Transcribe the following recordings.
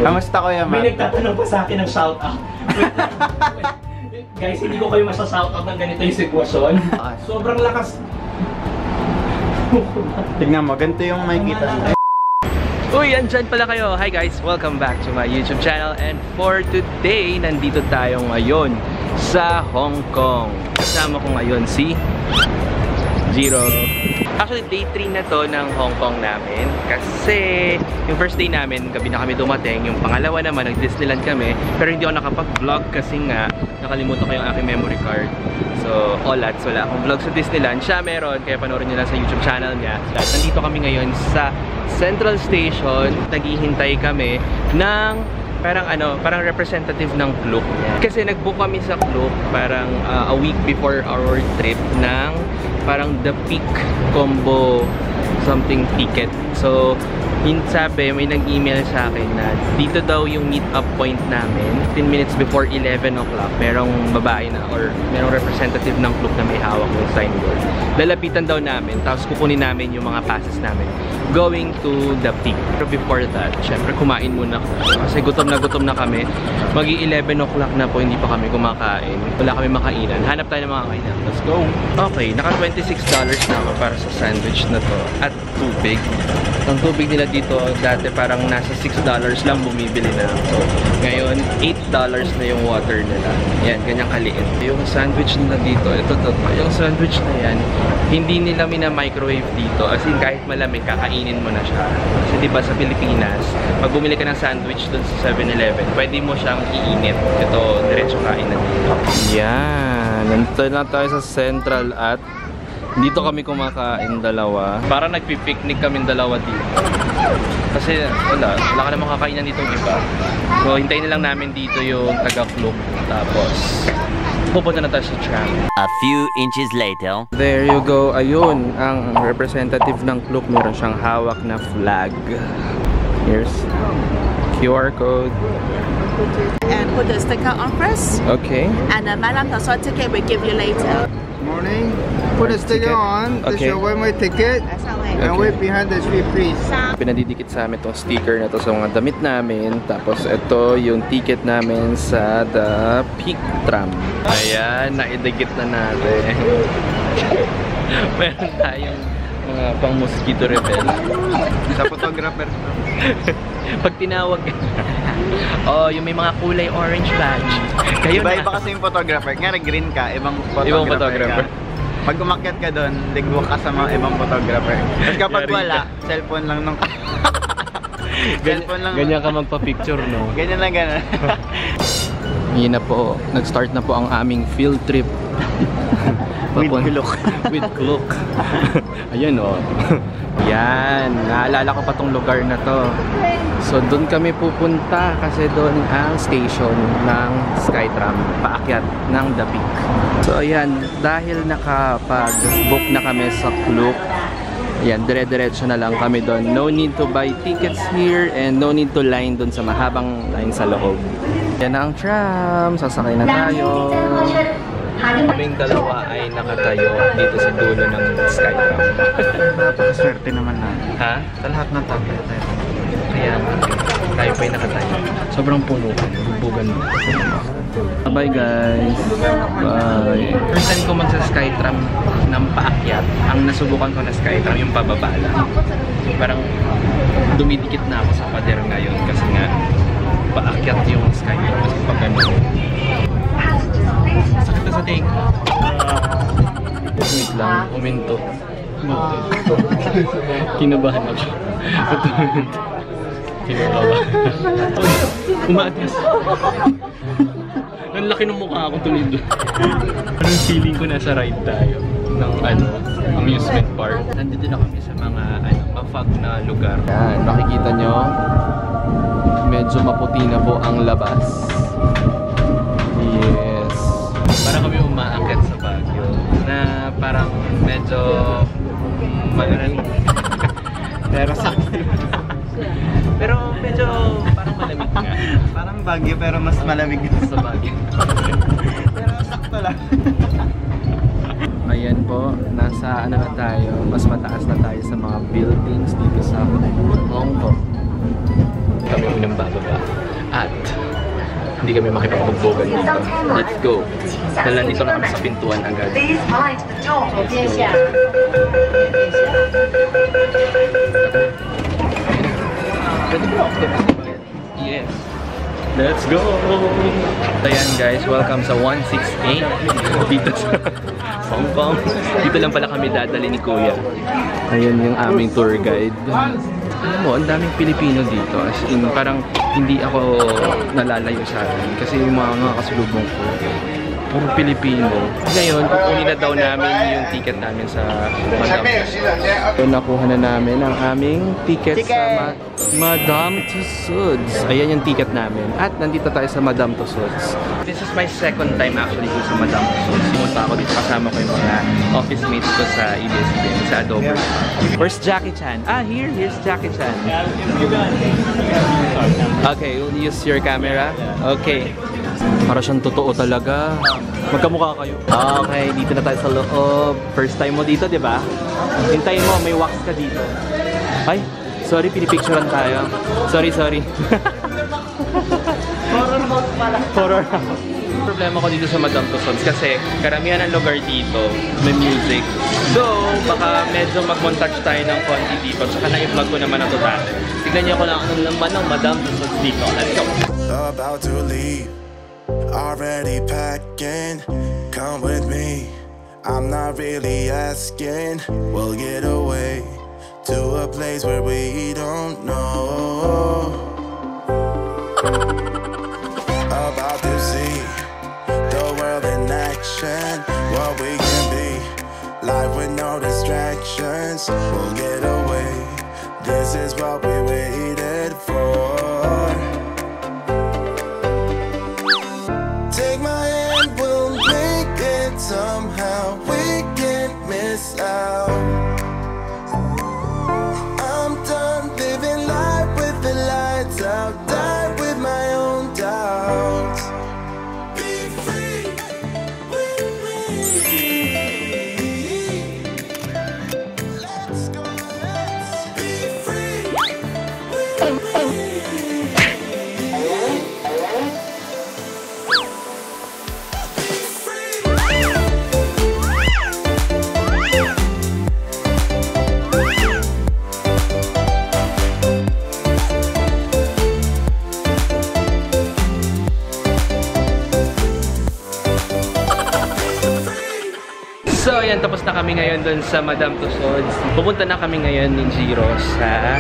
Kamusta ko yan, May nagtatanong pa sa akin ng shoutout. Guys, hindi ko kayo masa-shoutout ng ganito yung sitwasyon. Sobrang lakas. Tignan mo, ganito yung makikita. Uy, andyan pala kayo. Hi guys, welcome back to my YouTube channel. And for today, nandito tayo ngayon sa Hong Kong. Kasama ko ngayon si Jiro. Actually, day 3 na to ng Hong Kong namin. Kasi yung first day namin, gabi na kami dumating. Yung pangalawa naman, nag-Disneyland kami. Pero hindi ako nakapag-vlog kasi nga nakalimutan ko yung aking memory card. So, wala akong vlog sa Disneyland. Siya meron, kaya panoorin nyo lang sa YouTube channel niya. Nandito kami ngayon sa Central Station. Naghihintay kami ng parang representative ng Klook. Kasi nag-book kami sa Klook parang a week before our trip ng parang The Peak combo something ticket. So, sabi, may nag-email sa akin na dito daw yung meet-up point namin. 10 minutes before 11 o'clock, merong babae na or merong representative ng Klook na may hawak ng signboard. Lalapitan daw namin, tapos kukunin namin yung mga passes namin going to The Peak. Pero before that, syempre kumain muna kasi gutom na kami. Magi-11 o'clock na po, hindi pa kami kumakain. Wala kami makainan. Hanap tayo ng mga kainan. Let's go! Okay, naka $26 na ako para sa sandwich na to at tubig. Ang tubig nila dito dati parang nasa $6 lang bumibili na. So, ngayon $8 na yung water nila. Yan, ganyang kaliit. Yung sandwich nila dito, ito. Yung sandwich na yan, hindi nila mina-microwave dito. As in, kahit malamig, kakainin mo na siya. Kasi diba sa Pilipinas, pag bumili ka ng sandwich dun sa 7-Eleven, pwede mo siyang iinit. Ito, diretso kain na dito. Yan, nandito na tayo sa Central at dito kami kumakain dalawa. Parang nagpipiknik kami dalawa dito. Kasi wala ka namang kakainan dito iba. So hintayin na lang namin dito yung taga-Klook. Tapos pupunta na tayo sa tram. A few inches later. There you go. Ayun, ang representative ng Klook. Meron siyang hawak na flag. Here's QR code. And put the sticker on first. Okay. And the Madam Tussauds ticket we give you later. Morning. Put a sticker on. This is your one-way ticket. And wait behind the tree, please. Pinadidikit sa amin itong sticker na to sa mga damit namin. Tapos ito yung ticket namin sa The Peak Tram. Ayan, naidikit na natin. Meron tayong mga pang mosquito repel. Sa photographer. Pag tinawag oh, yung may mga kulay orange badge. Iba-iba kasi yung photographer. Nga green ka, ibang photographer. Ka. Pag umakyat ka doon, ligwa ka sa mga ibang photographer. Tapos kapag wala, cellphone lang nung ganyan ka magpa-picture, no? Ganyan lang, ganyan. Yun na po, nag-start na po ang aming field trip. With Klook. With Klook. Ayan, oh. Yan, naalala ko pa tong lugar na to. So doon kami pupunta kasi doon ang station ng Skytram paakyat ng The Peak. So ayan, dahil nakapag-book na kami sa Klook, ayan, dire-diretso na lang kami doon. No need to buy tickets here and no need to line doon sa mahabang line sa loob. Yan ang tram, sasakay na tayo. Kaming dalawa ay nakatayo dito sa dulo ng Skytram. Napakaswerte naman na. Ha? Sa lahat ng tabi tayo. Kaya tayo pa yung nakatayo. Sobrang puno. Bugan mo. Bye guys. Bye. First time ko magsa-Skytram ng paakyat. Ang nasubukan ko na Skytram yung pababa lang. Parang dumidikit na ako sa pader ngayon kasi nga paakyat yung Skytram kasi pag ganun. Sakit na sa ting. Wait lang, uminto. Kinabahan ako. Kinabahan. Umatis. Ang laki ng mukha ako tuloy doon. Anong feeling ko nasa ride tayo ng amusement park. Nandito na kami sa mga mafag na lugar. Yan, makikita nyo. Medyo maputi na po ang labas. Yes. Parang kami umaakyat sa Baguio na parang medyo magaling. Pero sakto. Pero medyo parang malamig nga. Parang Baguio pero mas malamig sa Baguio. Pero sakto lang. Ayan po, nasa na tayo, mas mataas na tayo sa mga buildings dito sa Hong Kong. Kami tayong bababa. At hindi kami makipagpagbogan dito. Let's go. Dahil nandito na kami sa pintuan agad. Yes. Let's go! Ayan guys, welcome sa 168 dito sa Hong Kong. Dito lang pala kami dadali ni Kuya. Ayan yung aming tour guide. Alam mo, ang daming Pilipino dito. As in, parang hindi ako nalalayo sa atin. Kasi yung mga kasulubong ko, puro Pilipino. Ngayon, kukunin na daw namin yung ticket namin sa Madame Tussauds. So, nakuha na namin ang aming ticket sa Madame Tussauds. Ayan yung ticket namin. At nandito tayo sa Madame Tussauds. This is my second time actually dito sa Madame Tussauds. Pumunta ako dito, kasama ko yung mga office mates ko sa ABS-CBN, sa Adobe. Where's Jackie Chan? Ah, here's Jackie Chan. Okay, you'll use your camera? Okay. Para siyang totoo talaga. Magkamukha kayo. Okay, dito na tayo sa loob. First time mo dito, di ba? Hintayin mo, may wax ka dito. Ay, sorry, pinipicturean tayo. Sorry. Horror house pala. Horror house. Problema ko dito sa Madame Tussauds kasi karamihan ng lugar dito may music. So, baka medyo mag-montage tayo ng konti dito. Tsaka na-i-vlog ko naman ito dati. Tignan niyo ko lang ano naman ng Madame Tussauds dito. Let's go! About to leave, already packing. Come with me, I'm not really asking. We'll get away to a place where we don't know. About to see the world in action, what we can be, life with no distractions. We'll get away, this is what we waited for. Take my hand, we'll make it somehow. We can't miss out. I'm done living life with the lights out. Die with my own doubts. Be free with me. Let's go, let's be free with me. So, ayan, tapos na kami ngayon dun sa Madame Tussauds. Pupunta na kami ngayon ni Jiro sa,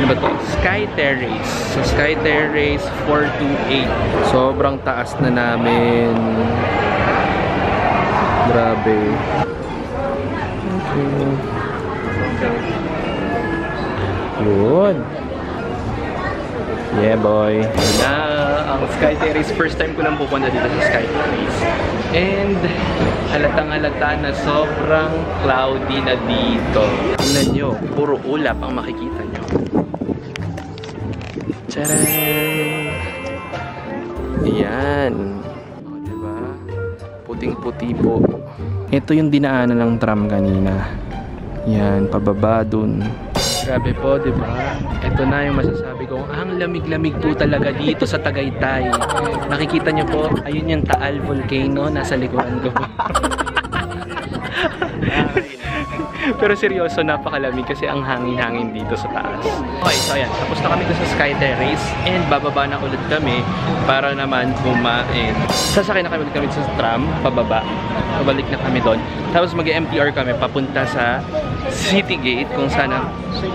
ano ba to? Sky Terrace. So, Sky Terrace 428. Sobrang taas na namin. Grabe. Okay. Good. Yeah, boy. Na ang Sky Terrace. First time ko lang pupunta dito sa Sky Terrace. And halatang-halata na sobrang cloudy na dito. Tingnan nyo, puro ulap ang makikita nyo. Tcharan! Ayan. O, diba? Puting-puti po. Ito yung dinaanan ng tram kanina. Yan, pababa dun. Grabe po, diba? Ito na yung masasabi ko. Ang lamig-lamig po talaga dito sa Tagaytay. Nakikita nyo po, ayun yung Taal Volcano. Nasa likuran ko po. Pero seryoso, napakalamig kasi ang hangin-hangin dito sa taas. Okay, so ayan, tapos na kami sa Sky Terrace and bababa na ulit kami para naman kumain. Sasakay na kami ulit kami sa tram, pababa. Pabalik na kami doon. Tapos mag-MTR kami papunta sa City Gate kung saan ang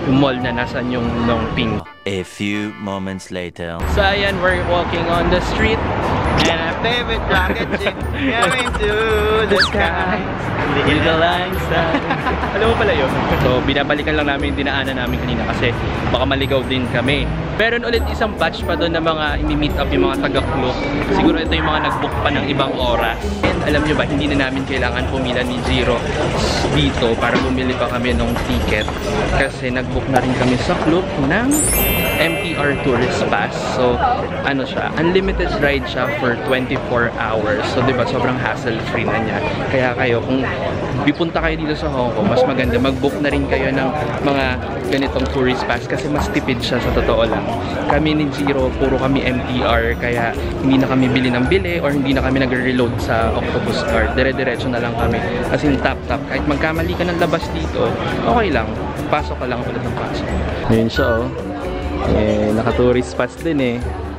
mall na nasan yung Longping. A few moments later. So ayan, we're walking on the street. And a favorite rocket ship going to the sky. With the lines down. Alam mo pala yun? So, binabalikan lang namin yung dinaanan namin kanina kasi baka maligaw din kami. Meron ulit isang batch pa doon na mga imi-meet up yung mga taga-Klook. Siguro ito yung mga nag-book pa ng ibang oras. And alam nyo ba, hindi na namin kailangan pumila ni Jiro dito para bumili pa kami ng ticket. Kasi nag-book na rin kami sa Klook ng MTR Tourist Pass. So, ano siya, unlimited ride siya for 24 hours. So, diba, sobrang hassle-free na niya. Kaya kayo, kung bipunta kayo dito sa Hong Kong, mas maganda mag-book na rin kayo ng mga ganitong tourist pass kasi mas tipid siya sa totoo lang. Kami ni Jiro, puro kami MTR, kaya hindi na kami bili ng bili or hindi na kami nagre-reload sa Octopus card. Dire-diretso na lang kami. As in, tap-tap. Kahit magkamali ka ng labas dito, okay lang. Pasok ka lang ulit ng pasok. Ayun siya, oh. Naka-tourist pass din eh.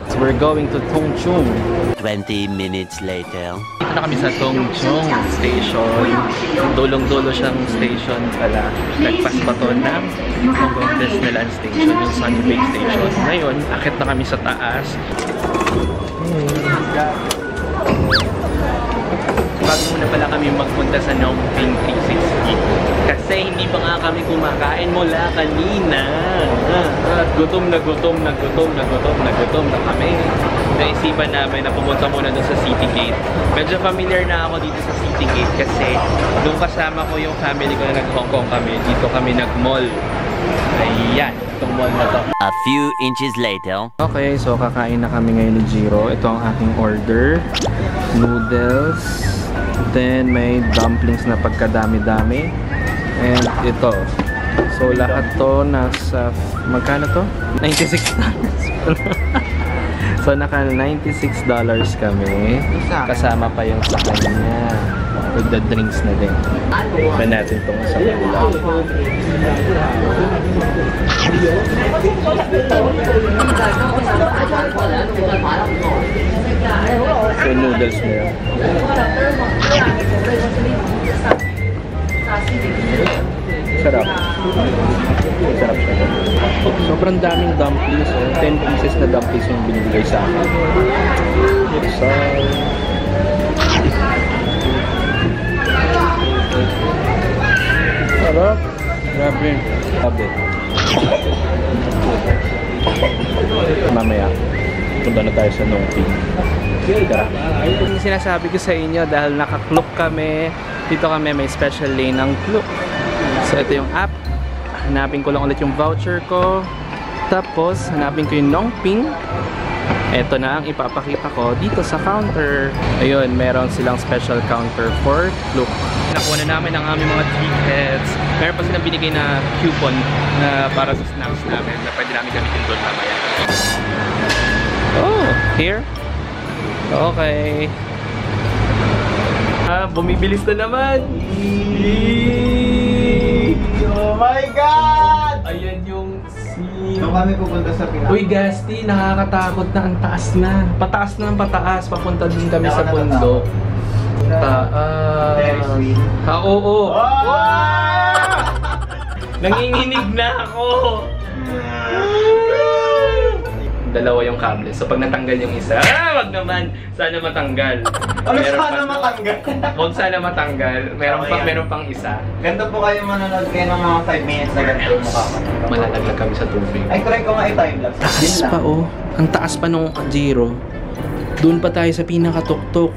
So we're going to Tung Chung. 20 minutes later. Dito na kami sa Tung Chung Station. Dulong-dulo siyang station pala. Nagpas pa to ng Hong Kong Disneyland Station, yung Sunbay Station. Ngayon, akit na kami sa taas. Bago muna pala kami magpunta sa Nongping 360 kasi hindi pa nga kami kumakain mula kanina. Gutom na kami. Naisipan namin na pumunta muna dun sa City Gate. Medyo familiar na ako dito sa City Gate kasi nung kasama ko yung family ko na nag-Hong Kong kami, dito kami nag-mall. Ayan, itong mall na to. A few inches later. Okay, so kakain na kami ngayon ni Jiro. Ito ang aking order. Noodles. Then may dumplings na pagkadami-dami. And ito. So lahat to nasa, magkano to? $96. So naka $96 kami. Kasama pa yung sa kanya. With the drinks na din. Ba natin itong sa ulam. So noodles na yun. Sarap. Sarap siya. Sobrang daming dumplings. 10 pieces na dumplings yung binibigay sa akin. So, sarap. Grabe. Grabe. Mamaya, punta na tayo sa Nongping. Yung sinasabi ko sa inyo dahil naka-Klook kami. Dito kami may special lane ng Klook. So ito yung app. Hanapin ko lang ulit yung voucher ko. Tapos hanapin ko yung Nongping. Ito na ang ipapakita ko dito sa counter. Ayun, meron silang special counter for Klook. Nakuha na namin ang aming mga tickets. Meron pa silang binigay na coupon na para sa snacks namin na pwede namin gamitin doon mamaya. Oh, here? Okay. Bumibilis na naman. Oh my God! Ayan yung scene. Doon kami pupunta sa Pinas. Uy, Gasti, nakakatakot na. Ang taas na. Pataas na ng pataas. Papunta din kami sa bundok. Very sweet. Oo. Oh! Nanginginig na ako. Dalawa yung kable. So pag natanggal yung isa, wag naman. Sana matanggal. Sana matanggal? Huwag sana matanggal. Meron pang isa. Ganito po kayo manonood kayo ng mga 5 minutes na ganito yung mukha ko. Malalaglag kami sa tubig. Ay, try ko nga i-timelapse. Taas pa oh. Ang taas pa nung Jiro. Doon pa tayo sa pinakatuktok.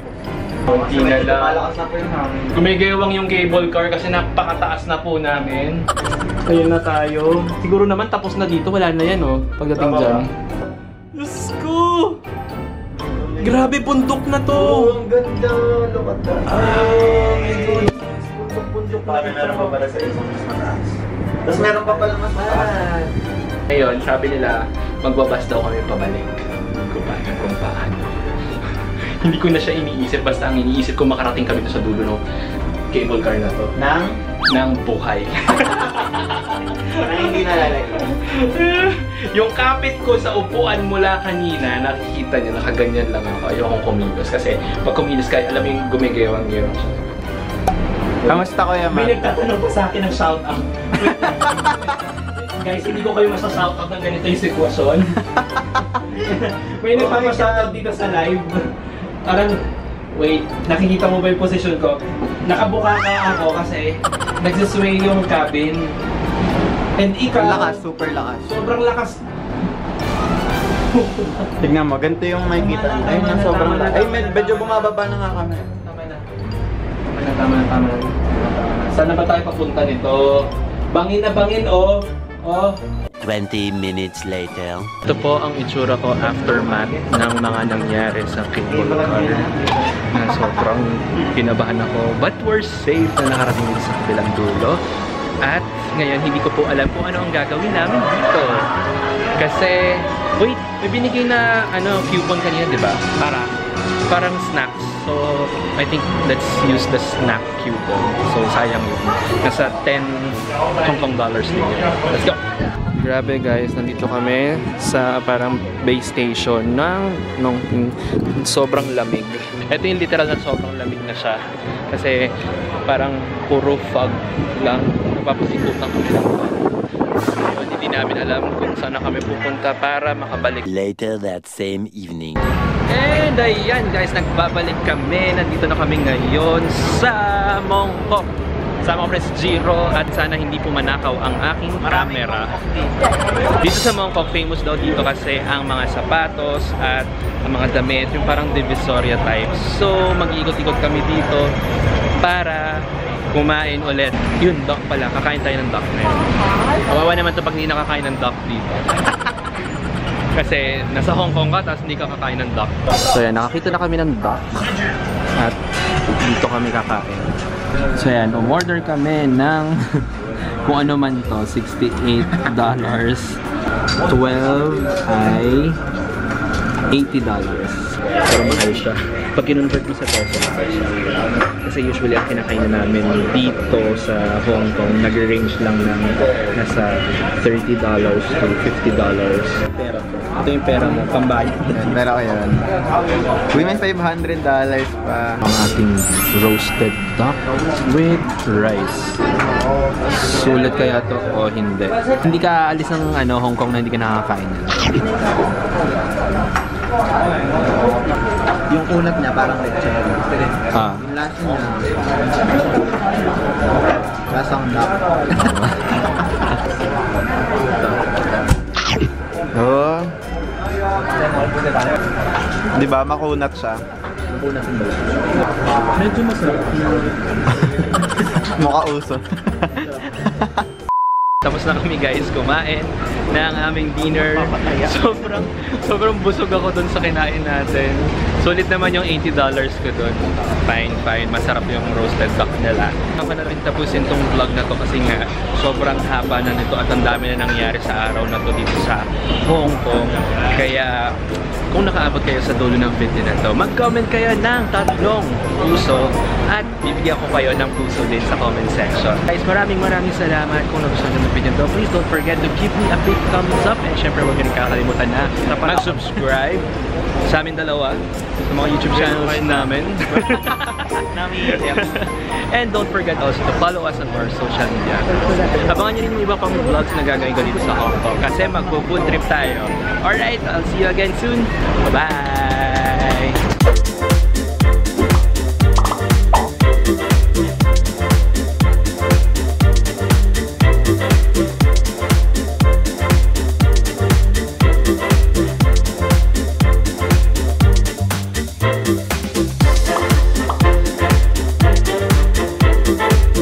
Hindi na lang. Malakas na po yun namin. Gumigewang yung cable car kasi napakataas na po namin. Ayun na tayo. Siguro naman tapos na dito. Wala na yan oh. Pagdating dyan. Diyos ko! Grabe, bundok na to! Oh, ang ganda! Look at that! Oh my God! Bundok-bundok pa. Meron pa pala sa isang mas mataas. Tapos meron pa pala mas mataas. Ngayon, sabi nila, magbabas daw kami pabalik. Kung paano. Hindi ko na siya iniisip. Basta ang iniisip ko makarating kami sa dulo ng cable car na to. Nang buhay. Na hindi nalalagay. Yung kapit ko sa upuan mula kanina, nakikita niyo, nakaganyan lang ako. Ayokong kumilos kasi pag kumilos kayo, alam mo yung gumigewang-gewang siya. Kamusta ko yan, May nagtatanong pa sa akin ng shoutout. Guys, hindi ko kayo masashoutout ng ganito yung sitwasyon. May nagpapashoutout dito sa live. Parang, wait, nakikita mo ba yung position ko? Nakabuka ka ako kasi nagsisway yung cabin. And ikaw, lakas, super lakas. sobrang lakas. Tignan mo, ganito yung makikita. Ay, sobrang lakas. Ay, medyo bumababa na nga kami. Tama na. Saan na ba tayo papunta nito? Bangin na bangin, oh. Oh. 20 minutes later. Ito po ang itsura ko aftermath ng mga nangyari sa cable car na sobrang kinabahan ako. But we're safe na nakarating sa kabilang dulo. At ngayon, hindi ko po alam kung ano ang gagawin namin dito. Kasi, wait, may binigay na coupon kanina, di ba? Parang snacks. So, I think let's use the snack coupon. So, sayang yun. Nasa 10 Hong Kong dollars din yun. Let's go! Grabe guys, nandito kami sa parang base station nung sobrang lamig. Ito yung literal na sobrang lamig na siya. Kasi parang puro fog lang. Napapasikutan kami lang. Ngayon, hindi namin alam kung saan kami pupunta para makabalik. Later that same evening. And ayan guys, nagbabalik kami. Nandito na kami ngayon sa Mongkok. Sama ko si Jiro at sana hindi po manakaw ang aking camera. Dito sa Mongkok, famous daw dito kasi ang mga sapatos at ang mga damit, yung parang divisoria type. So, mag-iikot-ikot kami dito para kumain ulit. Yun, duck pala. Kakain tayo ng duck na yun. Kawawa naman ito pag hindi nakakain ng duck dito. Kasi nasa Hong Kong ka, tapos hindi ka kakain ng duck. So yan, nakakita na kami ng duck. At dito kami kakain. So yan, umorder kami ng kung ano man to, $68. 12 ay $80. Pero mahal siya. Pag kinonvert mo sa peso, mahal siya. Kasi usually ang kinakain na namin dito sa Hong Kong, nag-range lang ng nasa $30 to $50. Pera ko. Ito yung pera mo, pambayad. Pero ko yun. Uy, may $500 pa. Ang ating roasted duck with rice. Sulit kaya to o hindi? Hindi ka alis ng Hong Kong na hindi ka nakakain yan. Yung kunat niya parang lechon. Ah. Yung lasa niya, lasang duck. Oo. Di ba makunat siya? Medyo masarap. Mukha uso. Tapos na kami guys kumain ng aming dinner. Sobrang busog ako dun sa kinain natin. Sulit naman yung $80 ko dun. Fine. Masarap yung roasted duck nila. Ako na rin tapusin tong vlog na to kasi nga sobrang haba na nito at ang dami na nangyari sa araw na to dito sa Hong Kong. Kaya kung nakaabot kayo sa dulo ng video na to, mag-comment kayo ng 3 puso at bibigyan ko kayo ng puso din sa comment section. Guys, maraming salamat kung nagustuhan nyo ng video to. Please don't forget to give me a big thumbs up and syempre huwag nyo rin kakalimutan na mag-subscribe sa amin dalawa sa mga YouTube channels namin. And don't forget also to follow us on our social media. Abangan nyo rin yung iba pang vlogs na gagawin ko dito sa Hong Kong kasi magpo-food trip tayo. Alright, I'll see you again soon. Bye-bye!